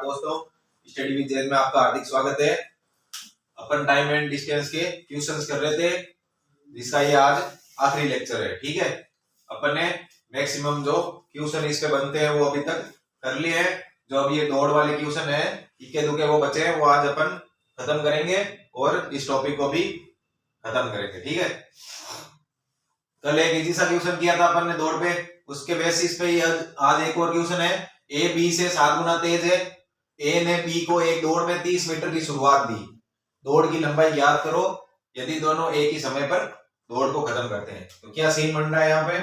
दोस्तों, study with Jain में आपका हार्दिक स्वागत है। अपन टाइम एंड डिस्टेंस के क्वेश्चंस कर रहे थे, जिसका ये आज आखिरी लेक्चर है। ठीक है, अपन ने मैक्सिमम जो क्वेश्चन इस पे बनते हैं वो अभी तक कर लिए हैं। जो अभी ये दौड़ वाले क्वेश्चन है, इक्के दुके वो बचे हैं, वो आज अपन खत्म करेंगे और इस टॉपिक को भी खत्म करेंगे। ठीक है, कल एक इजी सा क्वेश्चन किया था अपन ने दौड़ पे, उसके बेसिस पे आज एक और क्वेश्चन है। ए बी से 7 गुना तेज है। ए ने बी को एक दौड़ में 30 मीटर की शुरुआत दी। दौड़ की लंबाई ज्ञात करो यदि दोनों एक ही समय पर दौड़ को खत्म करते हैं। तो क्या सीन बन रहा है यहाँ पे?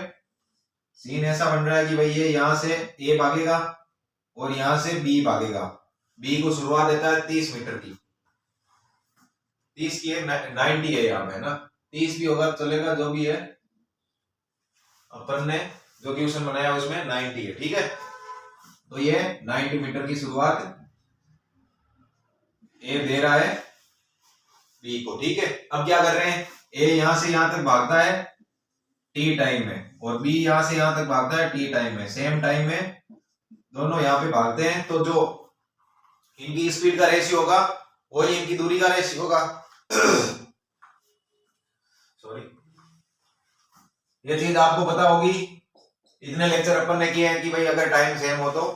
सीन ऐसा बन रहा है कि भाई ये यहाँ से ए भागेगा और यहाँ से बी भागेगा। बी को शुरुआत देता है 30 मीटर की, 30 की है, 90 है यहाँ पे ना, 30 भी होगा चलेगा, जो भी है। अपन ने जो क्वेश्चन बनाया उसमें 90 है। ठीक है, तो ये 90 मीटर की शुरुआत ए दे रहा है बी को। ठीक है, अब क्या कर रहे हैं, ए यहां से यहां तक भागता है टी टाइम में और बी यहां से यहां तक भागता है टी टाइम में, सेम टाइम में दोनों यहां पे भागते हैं। तो जो इनकी स्पीड का रेशियो होगा वही इनकी दूरी का रेशियो होगा। सॉरी, ये चीज आपको पता होगी, इतने लेक्चर अपन ने किए हैं कि भाई अगर टाइम सेम हो तो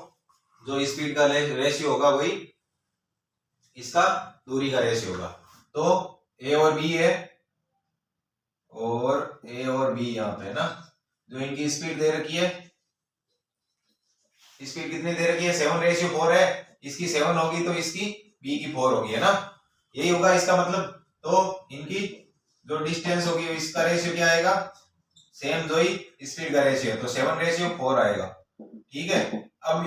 जो स्पीड का रेशियो होगा वही इसका दूरी का रेशियो होगा। तो ए और बी है और ए और बी यहाँ पे ना, जो इनकी स्पीड दे रखी है, स्पीड कितनी दे रखी है, 7:4 है। इसकी 7 होगी तो इसकी बी की 4 होगी, है ना, यही होगा इसका मतलब। तो इनकी जो डिस्टेंस होगी इसका रेशियो क्या आएगा, सेम जो ही स्पीड का रेशियो है, तो 7:4 आएगा। ठीक है, अब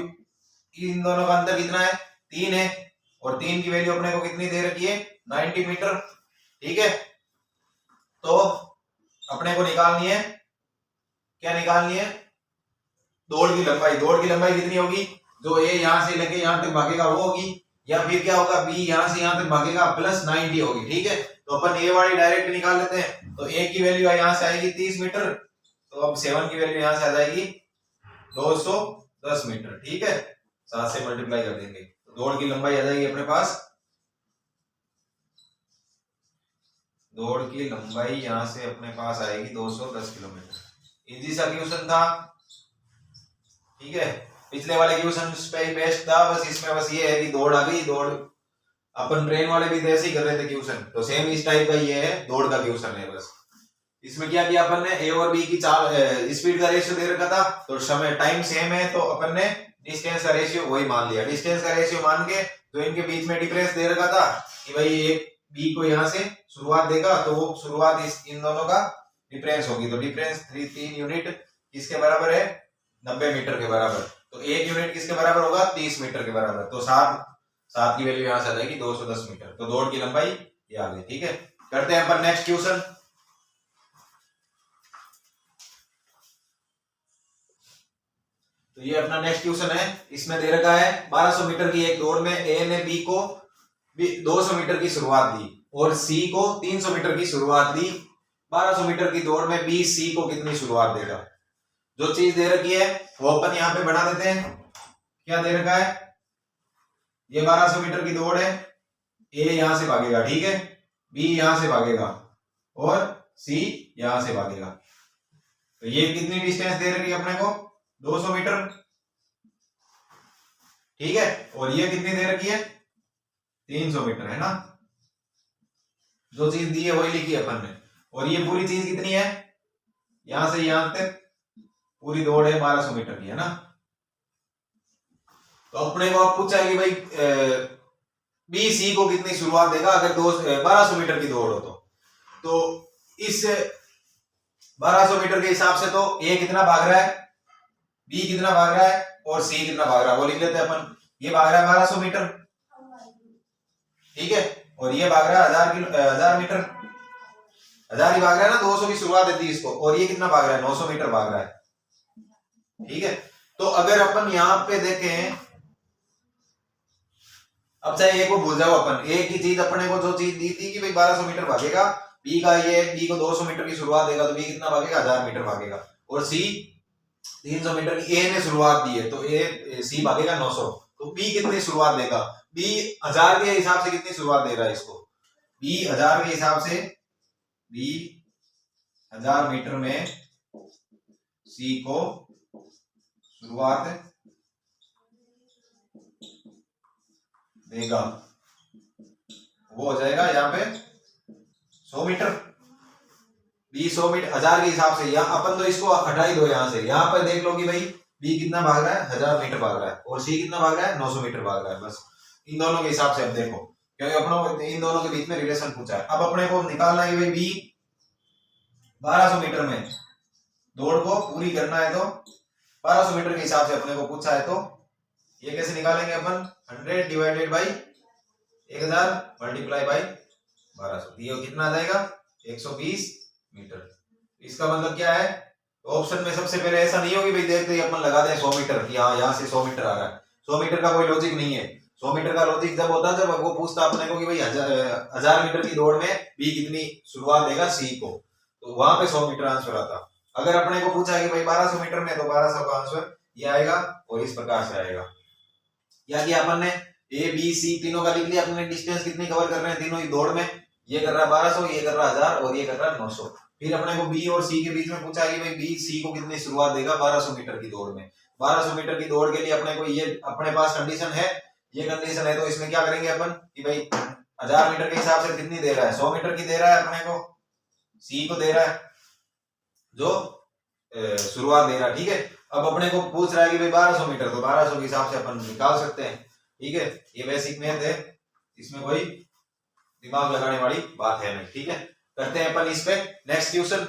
इन दोनों का अंतर कितना है, 3 है, और 3 की वैल्यू अपने को कितनी दे रखी है, 90 मीटर। ठीक है, तो अपने को निकालनी है, क्या निकालनी है, दौड़ की लंबाई। दौड़ की लंबाई कितनी होगी, जो ए यहां से लेके यहां तक भागेगा वो होगी, या फिर क्या होगा, बी यहां से यहां तक भागेगा प्लस 90 होगी। ठीक है, तो अपन ए वाली डायरेक्ट निकाल लेते हैं। तो ए की वैल्यू यहां से आएगी 30 मीटर, तो अब 7 की वैल्यू यहां से आ जाएगी 210 मीटर। ठीक है, 7 से मल्टीप्लाई कर देंगे तो दौड़ की लंबाई आ जाएगी अपने पास, दौड़ की लंबाई यहां से अपने पास आएगी 210 किलोमीटर। इजी सा क्वेश्चन था। ठीक है, पिछले वाले क्वेश्चन पे ही बेस्ट था, बस इसमें बस ये है कि दौड़ आ गई। दौड़ अपन ट्रेन वाले भी ऐसे ही कर रहे थे क्वेश्चन, तो सेम इस टाइप का ये है, दौड़ का क्वेश्चन है। बस इसमें क्या किया अपन ने, ए और बी की स्पीड का रेशियो दे रखा था, तो समय टाइम सेम है, तो अपन ने डिस्टेंस का रेशियो वही मान लिया। डिस्टेंस का रेशियो मान के जो इनके बीच में डिफरेंस दे रखा था कि भाई एक बी को यहाँ से शुरुआत देगा, तो वो शुरुआत इन दोनों का डिफरेंस होगी। तो डिफरेंस 3 यूनिट किसके बराबर है, 90 मीटर के बराबर। तो 1 यूनिट किसके बराबर होगा, 30 मीटर के बराबर। तो 7 की वैल्यू यहाँ से आ जाएगी 210 मीटर। तो दौड़ की लंबाई ये आ गई। ठीक है, करते हैं अपन नेक्स्ट क्वेश्चन। तो ये अपना नेक्स्ट क्वेश्चन है, इसमें दे रखा है 1200 मीटर की एक दौड़ में ए ने बी को 200 मीटर की शुरुआत दी और सी को 300 मीटर की शुरुआत दी। 1200 मीटर की दौड़ में बी सी को कितनी शुरुआत देगा। जो चीज दे रखी है वो अपन यहाँ पे बढ़ा देते हैं। क्या दे रखा है, ये 1200 मीटर की दौड़ है, ए यहां से भागेगा, ठीक है, बी यहां से भागेगा और सी यहां से भागेगा। तो ये कितनी डिस्टेंस दे रखी है अपने को, 200 मीटर। ठीक है, और ये कितनी दे रखी है, 300 मीटर, है ना। जो चीज दी है वही लिखी है अपन ने। और ये पूरी चीज कितनी है, यहां से यहां तक पूरी दौड़ है 1200 मीटर की, है ना। तो अपने को अब पूछा है कि भाई बी सी को कितनी शुरुआत देगा अगर 1200 मीटर की दौड़ हो तो इस 1200 मीटर के हिसाब से तो ए कितना भाग रहा है, बी कितना भाग रहा है और सी कितना भाग रहा है, वो लिख लेते हैं अपन। ये भाग रहा है 1200 मीटर, ठीक है, और ये भाग रहा है 1000 मीटर, 1000 ही भाग रहा है ना, 200 की शुरुआत देती है इसको, और ये कितना भाग रहा है, 900 मीटर भाग रहा है। ठीक है, तो अगर अपन यहाँ पे देखें, अब चाहे एक को भूल जाओ अपन, एक ही चीज अपने को जो चीज दी थी कि भाई 1200 मीटर भागेगा, बी का ये बी को 200 मीटर की शुरुआत देगा तो बी कितना भागेगा, 1000 मीटर भागेगा, और सी 300 मीटर की ए ने शुरुआत दी है तो ए सी भागेगा 900। तो बी कितनी शुरुआत देगा, बी 1000 के हिसाब से कितनी शुरुआत दे रहा है इसको, बी 1000 के हिसाब से, बी 1000 मीटर में सी को शुरुआत देगा, वो हो जाएगा यहाँ पे 100 मीटर, बी 100 मीटर 1000 के हिसाब से। यहाँ अपन तो इसको हटा ही दो यहाँ से, यहाँ पर देख लो कि भाई बी कितना भाग रहा है, 1000 मीटर भाग रहा है, और सी कितना भाग रहा है, 900 मीटर भाग रहा है। बस इन दोनों के हिसाब से अब देखो, क्योंकि अपनों इन दोनों के बीच में रिलेशन पूछा है। अब अपने को निकालना है भाई बी 1200 मीटर में दौड़ को पूरी करना है, तो 1200 मीटर के हिसाब से अपने को पूछा है, तो ये कैसे निकालेंगे अपन, 100 डिवाइडेड बाई 1000 मल्टीप्लाई बाई 1200, ये कितना आ जाएगा, 120 मीटर। इसका मतलब क्या है, तो ऑप्शन में सबसे पहले ऐसा नहीं होगी भाई देखते ही अपन लगा दें 100 मीटर की, हाँ यहाँ से 100 मीटर आ रहा है, 100 मीटर का कोई लॉजिक नहीं है। 100 मीटर का लॉजिक जब होता है जब वो पूछता अपने को कि भाई 1000 मीटर की दौड़ में बी कितनी शुरुआत देगा सी को, तो वहां पे 100 मीटर आंसर आता। अगर अपने को पूछा है कि भाई 1200 मीटर में, तो 1200 का आंसर ये आएगा और इस प्रकार से आएगा। या कि अपन ने ए बी सी तीनों का लिख लिया, अपने डिस्टेंस कितनी कवर कर रहे हैं तीनों ही दौड़ में, ये कर रहा है 1200, ये कर रहा है 1000 और ये कर रहा है 900। फिर अपने को बी और सी के बीच में पूछा है कि भाई बी सी को कितनी शुरुआत देगा 1200 मीटर की दौड़ में। 1200 मीटर की दौड़ के लिए अपने को ये अपने पास कंडीशन है, ये कंडीशन है, तो इसमें क्या करेंगे अपन कि भाई 1000 मीटर के हिसाब से कितनी दे रहा है, 100 मीटर की दे रहा है अपने को, सी को दे रहा है जो शुरुआत दे रहा है, ठीक है। अब अपने को पूछ रहा है कि भाई 1200 मीटर, तो 1200 के हिसाब से अपन निकाल सकते हैं, ठीक है। ये बेसिक मैथ है, इसमें कोई दिमाग लगाने वाली बात है नहीं, ठीक है। करते हैं अपन इस पे नेक्स्ट क्वेश्चन।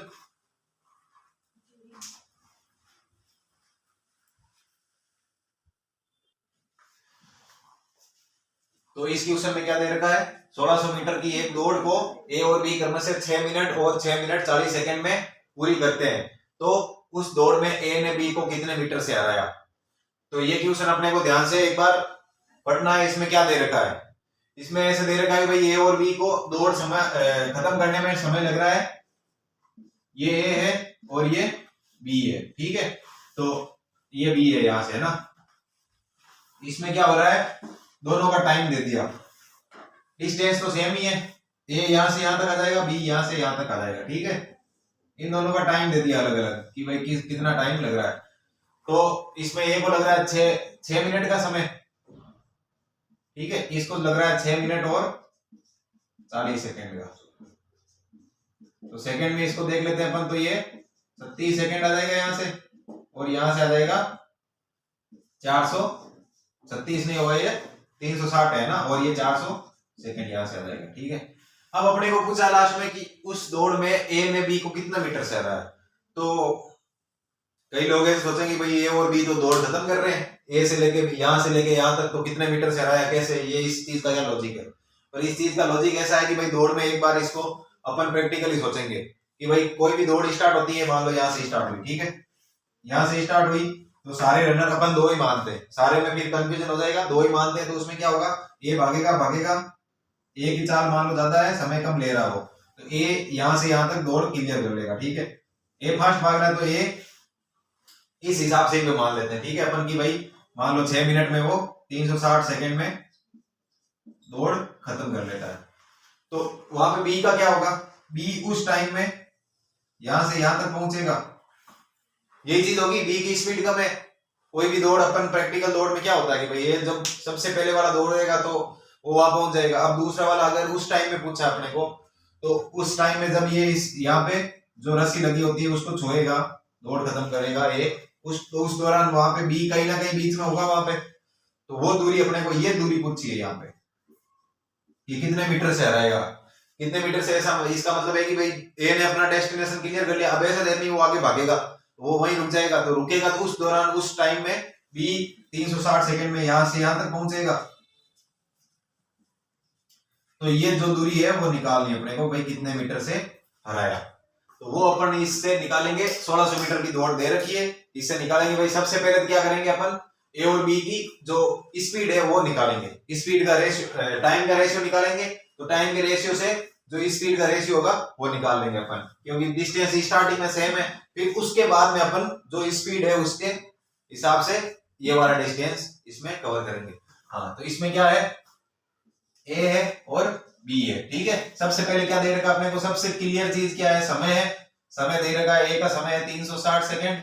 तो इस क्वेश्चन में क्या दे रखा है, 1600 मीटर की एक दौड़ को ए और बी क्रम से 6 मिनट और 6 मिनट 40 सेकंड में पूरी करते हैं, तो उस दौड़ में ए ने बी को कितने मीटर से हराया। तो ये क्वेश्चन अपने को ध्यान से एक बार पढ़ना है। इसमें क्या दे रखा है, इसमें ऐसे दे रखा है भाई ए और बी को दौड़ समय खत्म करने में समय लग रहा है, ये ए है और ये बी है, ठीक है। तो ये बी है यहां से, है ना। इसमें क्या हो रहा है, दोनों का टाइम दे दिया, डिस्टेंस तो सेम ही है, ए यहां से यहां तक आ जाएगा, बी यहां से यहां तक आ जाएगा, ठीक है। इन दोनों का टाइम दे दिया अलग अलग कि भाई कितना टाइम लग रहा है। तो इसमें ए को लग रहा है 6 मिनट का समय, ठीक है, इसको लग रहा है 6 मिनट और 40 सेकंड का। तो सेकंड में इसको देख लेते हैं अपन, तो ये 37 सेकंड आ जाएगा यहां से, और यहां से आ जाएगा 437 नहीं होगा, ये 360 है ना, और ये 400 सेकंड यहां से आ जाएगा, ठीक है। अब अपने को पूछा लास्ट में कि उस दौड़ में ए ने बी को कितना मीटर से हराया। तो कई लोग ऐसे सोचेंगे भाई ए और बी तो दौड़ खत्म कर रहे हैं, ए से लेके यहां से लेके यहां तक, तो कितने मीटर से हराया, कैसे, ये इस चीज का क्या लॉजिक है। पर इस चीज का लॉजिक ऐसा है कि भाई दौड़ में एक बार इसको अपन प्रैक्टिकली सोचेंगे कि भाई कोई भी दौड़ स्टार्ट होती है, मान लो यहाँ से स्टार्ट हुई, ठीक है, यहाँ से स्टार्ट हुई, तो सारे रनर अपन 2 ही मानते हैं, सारे में फिर कंफ्यूजन हो जाएगा, 2 ही मानते हैं, तो उसमें क्या होगा, ए भागेगा भागेगा, ए की चाल मान लो ज्यादा है, समय कम ले रहा हो, तो ए यहां से यहां तक दौड़ क्लियर कर लेगा, ठीक है। ए फास्ट भाग रहा है, तो ए इस हिसाब से भी मान लेते हैं, ठीक है अपन की भाई मान लो 6 मिनट में वो 360 सेकंड में दौड़ खत्म कर लेता है। तो वहां पे बी का क्या होगा, बी उस टाइम में यहां से यहां तक पहुंचेगा, यही चीज होगी, बी की स्पीड कम है। कोई भी दौड़ अपन प्रैक्टिकल दौड़ में क्या होता है कि भाई ये जब सबसे पहले वाला दौड़ेगा तो वो वहां पहुंच जाएगा। अब दूसरा वाला अगर उस टाइम में पूछा अपने को, तो उस टाइम में जब ये इस यहाँ पे जो रस्सी लगी होती है उसको छुएगा, दौड़ खत्म करेगा ये, तो उस दौरान वहां पे बी कहीं ना कहीं बीच में होगा वहां पे, तो वो दूरी अपने को, ये दूरी पूछी है यहाँ पे, ये कितने मीटर से हराएगा, कितने मीटर से। ऐसा इसका मतलब है कि भाई ए ने अपना डेस्टिनेशन क्लियर कर लिया, अब ऐसा देर नहीं वो आगे भागेगा, वो वहीं रुक जाएगा, तो रुकेगा तो उस दौरान उस टाइम में बी 360 सेकंड में यहां से यहां तक पहुंचेगा। तो ये जो दूरी है वो निकालनी अपने को, भाई कितने मीटर से हराया, तो वो अपन इससे निकालेंगे। 1600 मीटर की दौड़ दे रखी है, इससे निकालेंगे भाई। सबसे पहले तो क्या करेंगे अपन, ए और बी की जो स्पीड है वो निकालेंगे, स्पीड का रेशियो, टाइम का रेशियो निकालेंगे, तो टाइम के रेशियो से जो स्पीड का रेशियो होगा वो निकाल लेंगे अपन, क्योंकि डिस्टेंस स्टार्टिंग में सेम है। फिर उसके बाद में अपन जो स्पीड है उसके हिसाब से ये वाला डिस्टेंस इसमें कवर करेंगे। हाँ, तो इसमें क्या है, ए है और बी है, ठीक है। सबसे पहले क्या दे रखा अपने को, सबसे क्लियर चीज क्या है, समय है। समय दे रखा है, ए का समय है 360 सेकेंड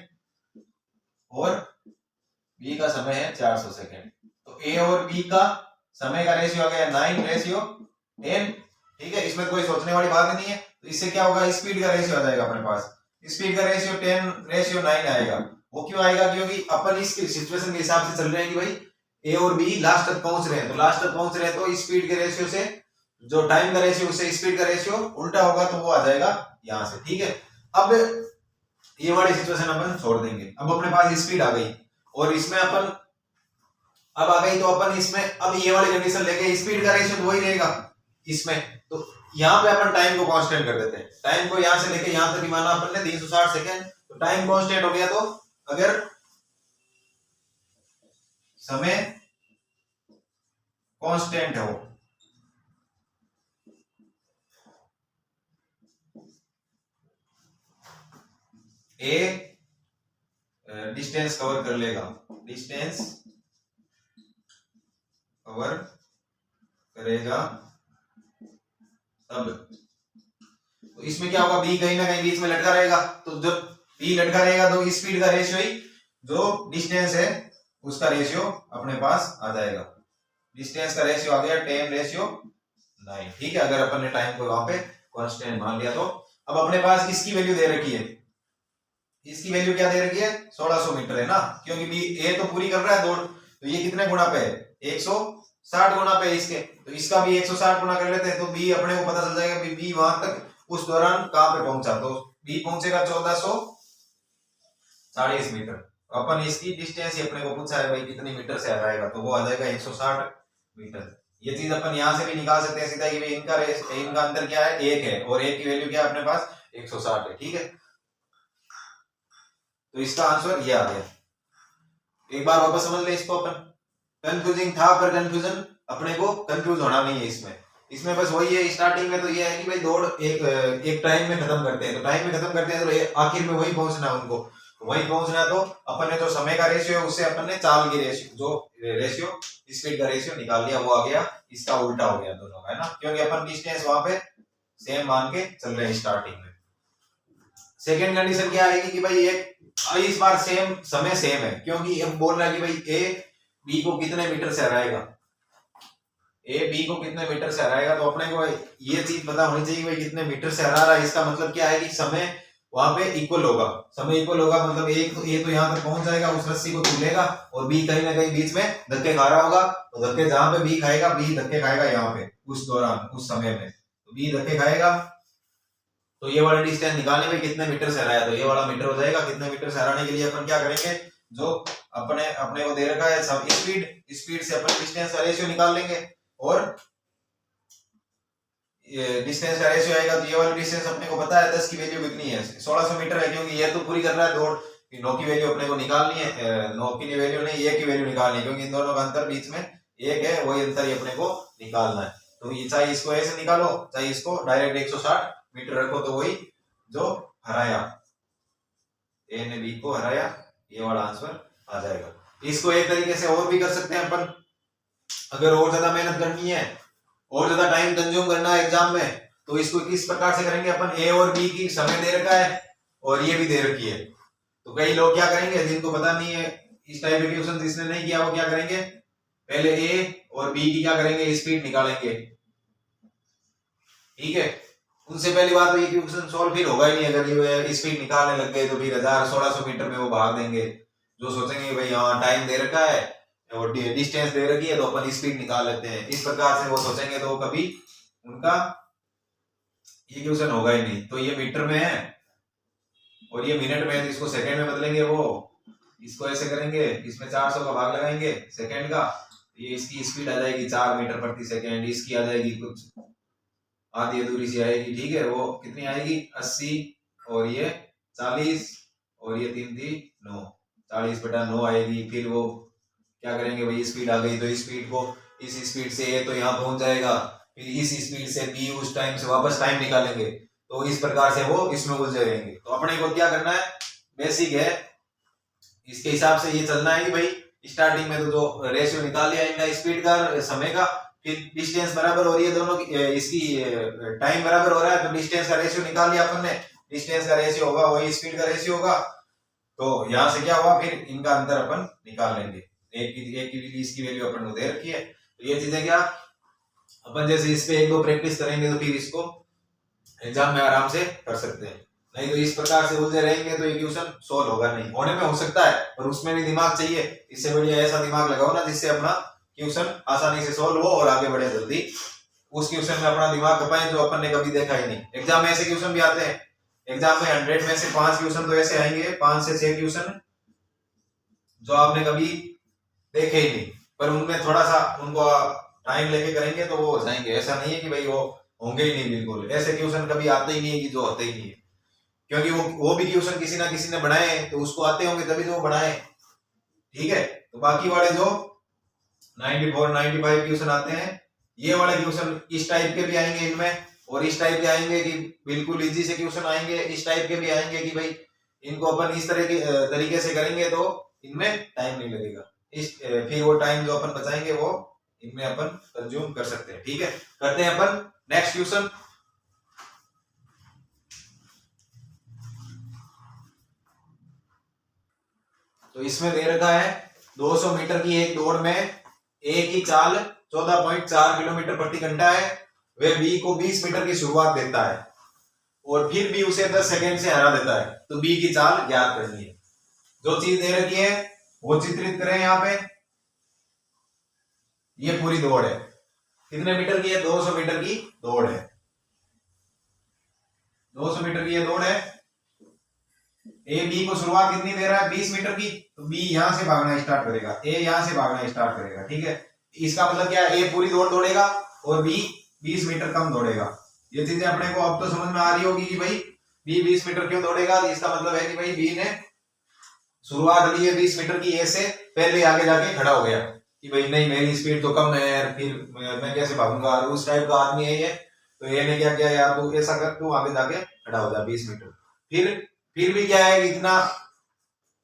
और बी का समय है 400 सेकेंड। तो ए और बी का समय का रेशियो आ गया 9:10, ठीक है। इसमें कोई सोचने वाली बात नहीं है। तो इससे क्या होगा, स्पीड का रेशियो आ जाएगा अपने पास, स्पीड का रेशियो 10:9 आएगा। वो क्यों आएगा, क्योंकि अपन इस सिचुएशन के हिसाब से चल रहे हैं कि भाई ए और बी लास्ट तक पहुंच रहे हैं। तो लास्ट तक पहुंच रहे हैं तो स्पीड के रेशियो से जो टाइम का रेशियो उससे स्पीड का रेशियो उल्टा होगा, तो वो आ जाएगा यहां से, ठीक है। अब ये वाली सिचुएशन अपन छोड़ देंगे। अब अपने पास स्पीड आ गई और इसमें अपन अब आ गई, तो अपन इसमें अब ये वाली कंडीशन लेके स्पीड का रेशियो वही रहेगा इसमें। तो यहाँ पे अपन टाइम को कांस्टेंट कर देते हैं। टाइम को यहाँ से लेके यहाँ तक माना अपन ने 360 सेकेंड, तो टाइम कांस्टेंट हो गया। तो अगर समय कांस्टेंट हो, ए डिस्टेंस कवर कर लेगा, डिस्टेंस कवर करेगा, तब तो इसमें क्या होगा, बी कहीं ना कहीं बीच में लटका रहेगा। तो जब बी लटका रहेगा तो स्पीड का रेशियो ही जो डिस्टेंस है उसका रेशियो अपने पास आ जाएगा। डिस्टेंस का रेशियो आ गया 10:9, ठीक है। अगर अपन ने टाइम को वहां पे कांस्टेंट मान लिया तो अब अपने पास इसकी वैल्यू दे रखी है, इसकी वैल्यू क्या दे रखी है, 1600 मीटर है ना, क्योंकि बी ए तो पूरी कर रहा है दौड़। तो ये कितने गुना पे है, 160 गुना पे है इसके। तो इसका भी 160 गुना कर लेते हैं, तो बी अपने को पता चल जाएगा बी वहां तक उस दौरान कहां पे पहुंचा। तो बी पहुंचेगा 1440 मीटर। अपन इसकी डिस्टेंस ही अपने को पूछा है भाई कितनी मीटर से आएगा, तो वो आ जाएगा 160 मीटर। ये चीज अपन यहां से भी निकाल सकते हैं सीधा कि भाई इनका अंतर क्या है, 1 है, और 1 की वैल्यू क्या है अपने पास 160 है, ठीक है। तो इसका आंसर ये आ गया। एक बार वापस समझ ले इसको अपन। कंफ्यूजिंग था, पर कंफ्यूजन अपने को कंफ्यूज होना नहीं है इसमें बस वही है। स्टार्टिंग में तो ये है कि भाई दौड़ एक टाइम में खत्म करते हैं, तो टाइम में खत्म करते हैं तो आखिर में वही पहुंचना है उनको, वही पहुंचना है। तो अपन ने जो समय का रेशियो है उससे अपन ने चाल की रेशियो, जो रेशियो स्पीड का रेशियो निकाल लिया, वो आ गया, इसका उल्टा हो गया दोनों का, है ना, क्योंकि अपन डिस्टेंस वहां पे सेम मान के चल रहे हैं स्टार्टिंग में। सेकेंड कंडीशन क्या आएगी कि भाई एक इस बार सेम समय सेम है, क्योंकि अब बोल रहा है कि भाई ए बी को कितने मीटर से हराएगा, ए बी को कितने मीटर से हराएगा। तो अपने को ये चीज पता होनी चाहिए भाई कितने मीटर से हरा रहा है। इसका मतलब क्या है कि समय वहां पे इक्वल होगा, समय इक्वल होगा मतलब ए तो यहाँ तक पहुंच जाएगा, उस रस्सी को तू लेगा, और बी कहीं ना कहीं बीच में धक्के खा रहा होगा। तो धक्के जहां पे बी खाएगा, बी धक्के खाएगा यहाँ पे उस दौरान उस समय में, तो बी धक्के खाएगा। तो ये वाला डिस्टेंस निकालने में कितने मीटर से हराया, तो ये वाला मीटर हो जाएगा। कितने मीटर से हराने के लिए अपन क्या करेंगे, जो अपने को दे रखा है सब स्पीड से अपन डिस्टेंस का रेशियो निकाल लेंगे, और ये डिस्टेंस का रेशियो आएगा। तो ये वाला डिस्टेंस अपने को पता है 10 की वैल्यू कितनी है, 1600 मीटर है, क्योंकि ये तो पूरी कर रहा है दौड़। 9 की वैल्यू अपने को निकालनी है, 9 की वैल्यू नहीं, 1 की वैल्यू निकालनी है, क्योंकि इन दोनों का अंतर बीच में 1 है, वही अंतर ही अपने को निकालना है। तो ये चाहे इसको ऐसे निकालो, चाहे इसको डायरेक्ट 160 मीटर रखो, तो वही जो हराया, ए ने बी को हराया, ये वाला आंसर आ जाएगा। इसको एक तरीके से और भी कर सकते हैं अपन, अगर और ज्यादा मेहनत करनी है, और ज्यादा टाइम कंज्यूम करना है एग्जाम में, तो इसको किस प्रकार से करेंगे अपन, ए और बी की समय दे रखा है और ये भी दे रखी है। तो कई लोग क्या करेंगे, जिनको पता नहीं है इस टाइप के क्वेश्चन जिसने नहीं किया, वो क्या करेंगे, पहले ए और बी की क्या करेंगे, स्पीड निकालेंगे, ठीक है। उनसे पहली बात तो ये क्वेश्चन सॉल्व फिर होगा ही नहीं। अगर ये स्पीड निकालने लग गए तो फिर 1600 मीटर में वो भाग देंगे। जो सोचेंगे भाई हाँ टाइम दे रखा है और डिस्टेंस दे रखी है, तो अपन स्पीड निकाल लेते हैं, इस प्रकार से वो सोचेंगे, तो कभी उनका ये क्वेश्चन होगा ही नहीं। तो ये मीटर में है और ये मिनट में है, तो इसको सेकंड में बदलेंगे, वो इसको ऐसे करेंगे, इसमें 400 का भाग लगाएंगे सेकंड का, ये इसकी स्पीड आ जाएगी 4 मीटर प्रति सेकंड, इसकी आ जाएगी कुछ आधी अधूरी सी आएगी, ठीक है। वो कितनी आएगी 80, और ये 40, और ये 3 थी 9, 40/9 आएगी। फिर वो क्या करेंगे भाई, स्पीड आ गई तो स्पीड को, इस स्पीड से ए तो यहाँ पहुंच जाएगा, फिर इस स्पीड से बी उस टाइम से वापस टाइम निकालेंगे, तो इस प्रकार से वो इसमें उलझे रहेंगे। तो अपने को क्या करना है, बेसिक है, इसके हिसाब से ये चलना है कि भाई स्टार्टिंग में तो जो रेशियो निकाल लिया इनका स्पीड का समय का, फिर डिस्टेंस बराबर हो रही है दोनों की, इसकी टाइम बराबर हो रहा है तो डिस्टेंस का रेशियो निकाल लिया अपन ने, डिस्टेंस का रेशियो होगा वही स्पीड का रेशियो होगा। तो यहाँ से क्या हुआ, फिर इनका अंतर अपन निकाल लेंगे, एक की इसकी वैल्यू अपन को दे रखी है। तो ये चीजें क्या अपन जैसे इस पे एक दो प्रैक्टिस करेंगे तो फिर इसको एग्जाम में आराम से कर सकते हैं, नहीं तो इस प्रकार से उलझे रहेंगे तो ये क्वेश्चन सोल्व होगा नहीं, होने में हो सकता है पर उसमें भी दिमाग चाहिए, इससे बढ़िया ऐसा दिमाग लगाओ ना जिससे अपना क्वेश्चन आसानी से सोल्व हो और आगे बढ़े जल्दी, उस क्वेश्चन में अपना दिमाग खपाएं जो अपन ने कभी देखा ही नहीं। एग्जाम में ऐसे क्वेश्चन भी आते हैं, एग्जाम में 100 में से 5 क्वेश्चन तो ऐसे आएंगे, 5 से 6 क्वेश्चन जो आपने कभी देखे ही नहीं, पर उनमें थोड़ा सा उनको टाइम लेके करेंगे तो वो हो जाएंगे। ऐसा नहीं है कि भाई वो होंगे ही नहीं, बिल्कुल ऐसे क्वेश्चन कभी आते ही नहीं है कि जो होते ही नहीं है, क्योंकि वो भी क्वेश्चन किसी ना किसी ने बनाए तो उसको आते होंगे तभी तो वो बनाए, ठीक है। तो बाकी वाले जो 94 95 क्वेश्चन आते हैं, ये वाले क्वेश्चन इस टाइप के भी आएंगे इनमें, और इस टाइप के आएंगे कि बिल्कुल इजी से क्वेश्चन आएंगे, इस टाइप के भी आएंगे कि भाई इनको अपन इस तरह के तरीके से करेंगे तो इनमें टाइम नहीं लगेगा, इस फिर वो टाइम जो अपन बचाएंगे वो इनमें अपन कंज्यूम कर सकते हैं, ठीक है। करते हैं अपन नेक्स्ट क्वेश्चन। तो इसमें दे रखा है 200 मीटर की एक दौड़ में ए की चाल 14.4 किलोमीटर प्रति घंटा है, वह बी को 20 मीटर की शुरुआत देता है और फिर भी उसे 10 सेकंड से हरा देता है, तो बी की चाल ज्ञात करनी है। जो चीज दे रखी है वो चित्रित करें यहाँ पे, ये पूरी दौड़ है, कितने मीटर की है, 200 मीटर की दौड़ है, 200 मीटर की ये दौड़ है। ए बी को शुरुआत कितनी दे रहा है, 20 मीटर की, तो बी यहां से भागना स्टार्ट करेगा, ए यहां से भागना स्टार्ट करेगा, ठीक है। इसका मतलब क्या है, ए पूरी दौड़ दौड़ेगा और बी 20 मीटर कम दौड़ेगा। ये चीजें अपने को अब तो समझ में आ रही होगी कि भाई बी 20 मीटर क्यों दौड़ेगा, इसका मतलब है कि भाई बी ने शुरुआत ली है 20 मीटर की, ए से पहले आगे जाके खड़ा हो गया कि भाई नहीं मेरी स्पीड तो कम है, फिर मैं कैसे भागूंगा, उस टाइप का आदमी है ये। तो ये ने क्या किया, यार तू ऐसा कर, तू आगे जाके खड़ा हो जा 20 मीटर। फिर भी क्या है कि इतना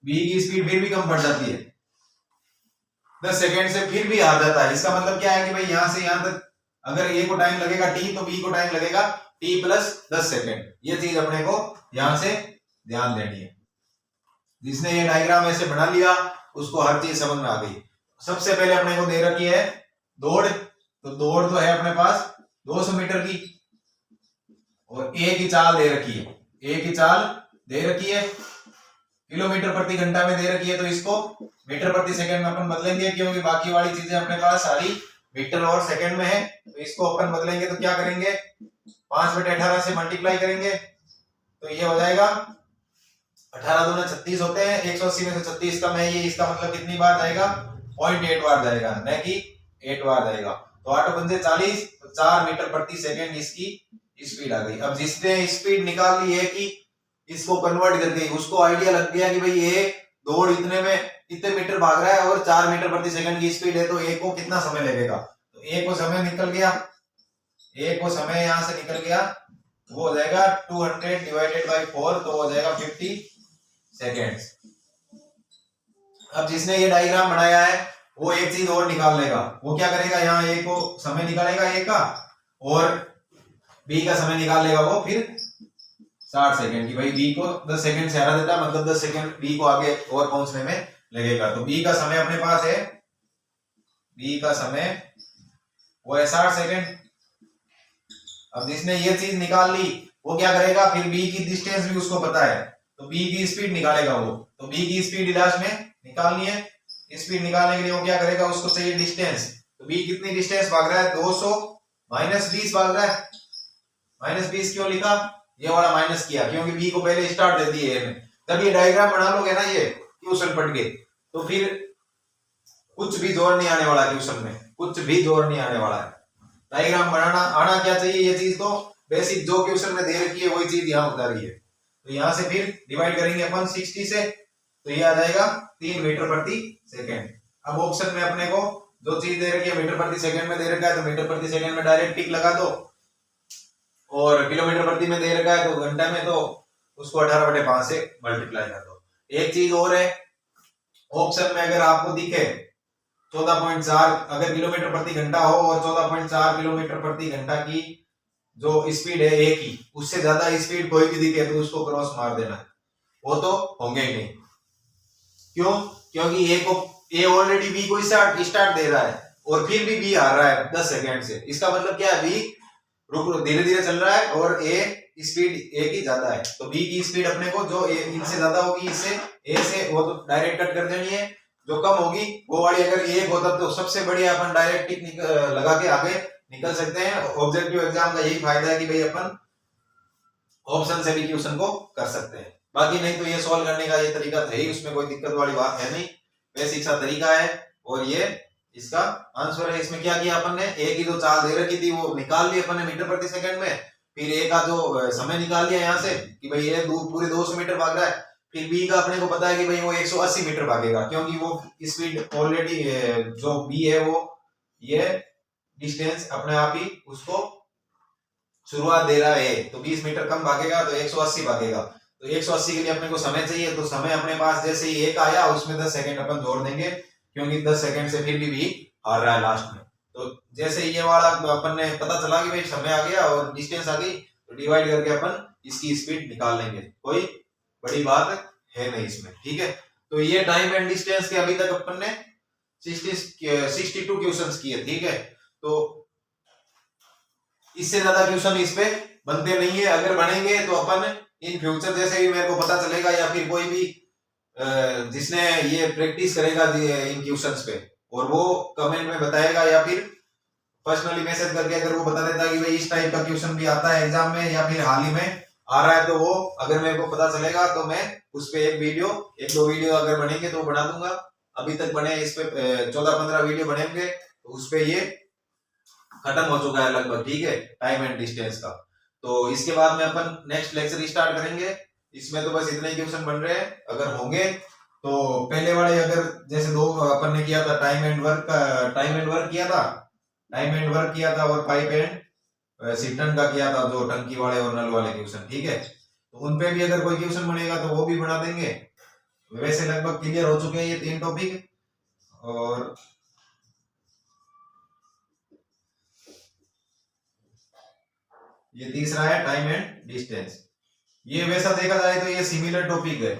बी की स्पीड फिर भी कम पड़ जाती है, 10 सेकेंड से फिर भी हार जाता है। इसका मतलब क्या है कि भाई यहां से यहां तक अगर ए को टाइम लगेगा टी, तो बी को टाइम लगेगा टी प्लस 10 सेकेंड। ये चीज अपने को यहां से ध्यान देनी है। जिसने ये डायग्राम ऐसे बना लिया उसको हर चीज समझ में आ गई। सबसे पहले अपने को दे रखी है दौड़, तो दौड़ तो है अपने पास 200 मीटर की, और ए की चाल दे रखी है, ए की चाल दे रखी है किलोमीटर प्रति घंटा में दे रखी है, तो इसको मीटर प्रति सेकंड में अपन बदलेंगे, क्योंकि बाकी वाली चीजें अपने पास सारी मीटर और सेकंड में है। तो इसको अपन बदलेंगे तो क्या करेंगे, 5/18 से मल्टीप्लाई करेंगे तो ये हो जाएगा 18 दूना 36 होते हैं, 180 में से 36 कम है ये, इसका मतलब कितनी बार जाएगा, 0.8 बार जाएगा, न कि 8 बार जाएगा। तो 8 पंजे 40, तो 4 मीटर प्रति सेकंड इसकी स्पीड आ गई। अब जिसने स्पीड निकाल ली है कि इसको कन्वर्ट करके उसको आइडिया लग गया कि भाई ये दौड़ इतने में इतने मीटर भाग रहा है और 4 मीटर प्रति सेकंड की स्पीड है, तो ए को कितना समय लगेगा, तो ए को समय निकल गया, ए को समय यहां से निकल गया, वो हो जाएगा 200 डिवाइडेड बाय 4, तो हो जाएगा 50 सेकेंड्स। अब जिसने ये डायग्राम बनाया है वो एक चीज और निकाल लेगा, वो क्या करेगा, यहाँ ए को समय निकालेगा ए का और बी का समय निकाल लेगा वो फिर 60 सेकंड की, भाई बी को 10 सेकंड से हरा देता, मतलब 10 सेकंड बी को आगे और पहुंचने में लगेगा। तो बी का समय अपने पास है, बी का समय वो है 60 सेकंड। अब जिसने ये चीज निकाल ली वो क्या करेगा, फिर बी की डिस्टेंस भी उसको पता है तो बी की स्पीड निकालेगा वो, तो बी की स्पीड लास्ट में निकालनी है। स्पीड निकालने के लिए वो क्या करेगा, उसको चाहिए डिस्टेंस, तो बी कितनी डिस्टेंस भाग रहा है, 200 माइनस 20 भाग रहा है। माइनस 20 क्यों लिखा, ये वाला माइनस किया क्योंकि बी को पहले स्टार्ट दे दिए है। जब ये डायग्राम बना लोगे ना ये क्वेश्चन पढ़ के, तो फिर कुछ भी जोर नहीं आने वाला क्वेश्चन में, कुछ भी जोर नहीं आने वाला है। डायग्राम बनाना आना क्या चाहिए, ये चीज तो बेसिक जो क्वेश्चन में दे रखी है वही चीज यहाँ बता रही है। तो यहाँ से फिर डिवाइड करेंगे अपन 60 से, तो ये आ जाएगा 3 मीटर प्रति सेकेंड। अब ऑप्शन में अपने को जो चीज दे रखी है मीटर प्रति सेकेंड में दे रखा है, तो मीटर प्रति सेकेंड में डायरेक्ट टिक लगा दो, और किलोमीटर प्रति में दे रखा है तो घंटा में, तो उसको 18/5 से मल्टीप्लाई कर दो। एक चीज और है, ऑप्शन में अगर आपको दिखे 14.4 अगर किलोमीटर प्रति घंटा हो और 14.4 किलोमीटर प्रति घंटा की जो स्पीड है ए की, उससे ज्यादा स्पीड कोई भी दिखे तो उसको क्रॉस मार देना, वो तो होंगे ही नहीं। क्यों? क्योंकि ए को ए ऑलरेडी बी को स्टार्ट दे रहा है और फिर भी बी हार रहा है 10 सेकंड से। इसका मतलब क्या है, बी रुक धीरे धीरे चल रहा है और ए स्पीड ए की ज्यादा है, तो बी की स्पीड अपने को जो ए इनसे ज्यादा होगी इससे ए से, वो तो डायरेक्ट कट कर देनी है। जो कम होगी वो वाली अगर एक होता तो सबसे बढ़िया अपन डायरेक्ट टिक लगा के आगे निकल सकते हैं। ऑब्जेक्टिव एग्जाम का यही फायदा है कि भाई अपन ऑप्शन से भी क्वेश्चन को कर सकते हैं। बाकी नहीं तो ये सॉल्व करने का ये तरीका था ही, उसमें कोई दिक्कत वाली बात है नहीं, बेसिक सा तरीका है और ये इसका आंसर है। इसमें क्या किया अपन ने, ए की जो चाल दे रखी थी वो निकाल ली अपन ने मीटर प्रति सेकंड में, फिर ए का जो समय निकाल लिया यहाँ से कि भाई ये पूरे 200 मीटर भाग रहा है, फिर बी का अपने को पता है कि भाई वो 180 मीटर भागेगा क्योंकि वो स्पीड ऑलरेडी जो बी है वो ये डिस्टेंस अपने आप ही उसको शुरुआत दे रहा है, तो 20 मीटर कम भागेगा तो 180 भागेगा। तो 180 के लिए अपने को समय चाहिए, तो समय अपने पास जैसे ही एक आया उसमें 10 सेकंड अपन जोड़ देंगे क्योंकि 10 सेकंड से फिर भी हार रहा है लास्ट में। तो जैसे ये वाला अपन ने पता चला कि भाई समय आ गया और डिस्टेंस आ गई, तो डिवाइड करके अपन इसकी स्पीड निकाल लेंगे, कोई बड़ी बात है नहीं इसमें, ठीक है। तो ये टाइम एंड डिस्टेंस के अभी तक अपन ने 62 क्वेश्चंस किए, ठीक है। तो इससे ज्यादा क्वेश्चन इस पे बनते नहीं है, अगर बनेंगे तो अपन इन फ्यूचर जैसे भी मेरे को पता चलेगा या फिर कोई भी जिसने ये प्रैक्टिस करेगा इन क्वेश्चंस पे और वो कमेंट में बताएगा या फिर पर्सनली मैसेज करके अगर वो बता देता कि भाई इस टाइप का क्वेश्चन भी आता है एग्जाम में या फिर हाल ही में आ रहा है, तो वो अगर मेरे को पता चलेगा तो मैं उस पे एक दो वीडियो अगर बनेंगे तो बना दूंगा। अभी तक बने इस पे 14-15 वीडियो बनेंगे, तो उस पे ये खत्म हो चुका है लगभग, ठीक है, टाइम एंड डिस्टेंस का। तो इसके बाद में अपन नेक्स्ट लेक्चर स्टार्ट करेंगे, इसमें तो बस इतने ही क्वेश्चन बन रहे हैं। अगर होंगे तो पहले वाले अगर जैसे दो अपन ने किया था टाइम एंड वर्क किया था और पाइप एंड सिस्टम का किया था, जो टंकी वाले और नल वाले क्वेश्चन, ठीक है। तो उन पे भी अगर कोई क्वेश्चन बनेगा तो वो भी बना देंगे। वैसे लगभग क्लियर हो चुके हैं ये 3 टॉपिक, और ये तीसरा है टाइम एंड डिस्टेंस। ये वैसा देखा जाए तो ये सिमिलर टॉपिक है,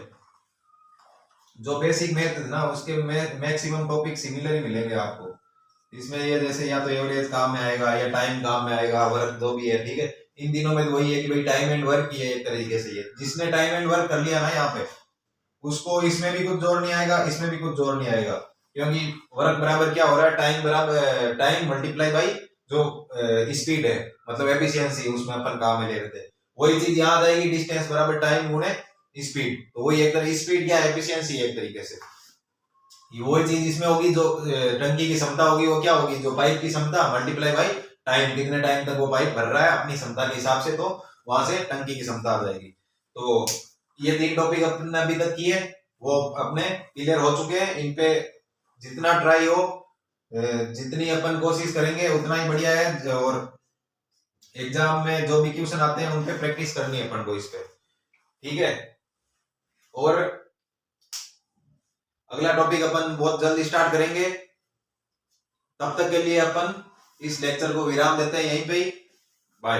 जो बेसिक मैथ है ना उसके मैक्सिमम टॉपिक सिमिलर ही मिलेंगे आपको इसमें। ये जैसे या तो एवरेज काम में आएगा या टाइम काम में आएगा, वर्क जो भी है, ठीक है। इन दिनों में तो वही है कि भाई टाइम एंड वर्क ही है एक तरीके से। ये जिसने टाइम एंड वर्क कर लिया ना यहाँ पे, उसको इसमें भी कुछ जोर नहीं आएगा, इसमें भी कुछ जोर नहीं आएगा, क्योंकि वर्क बराबर क्या हो रहा है, टाइम बराबर टाइम मल्टीप्लाई बाई जो स्पीड है, मतलब एफिशिएंसी उसमें अपन काम में ले रहे थे, वही चीज यहाँ आ जाएगी। डिस्टेंस बराबर टाइम गुणे स्पीड, तो वही एक तरह स्पीड क्या है, एफिशिएंसी एक तरीके से। वही चीज इसमें होगी, जो टंकी की क्षमता होगी वो क्या होगी, जो पाइप की क्षमता मल्टीप्लाई बाई टाइम, कितने टाइम तक वो पाइप भर रहा है अपनी क्षमता के हिसाब से, तो वहां से टंकी की क्षमता आ जाएगी। तो ये 3 टॉपिक अपने अभी तक किए वो अपने क्लियर हो चुके हैं। इन पे जितना ट्राई हो, जितनी अपन कोशिश करेंगे उतना ही बढ़िया है, और एग्जाम में जो भी क्वेश्चन आते हैं उन पे प्रैक्टिस करनी है अपन को इस पे, ठीक है। और अगला टॉपिक अपन बहुत जल्द स्टार्ट करेंगे, तब तक के लिए अपन इस लेक्चर को विराम देते हैं यहीं पे ही। बाय।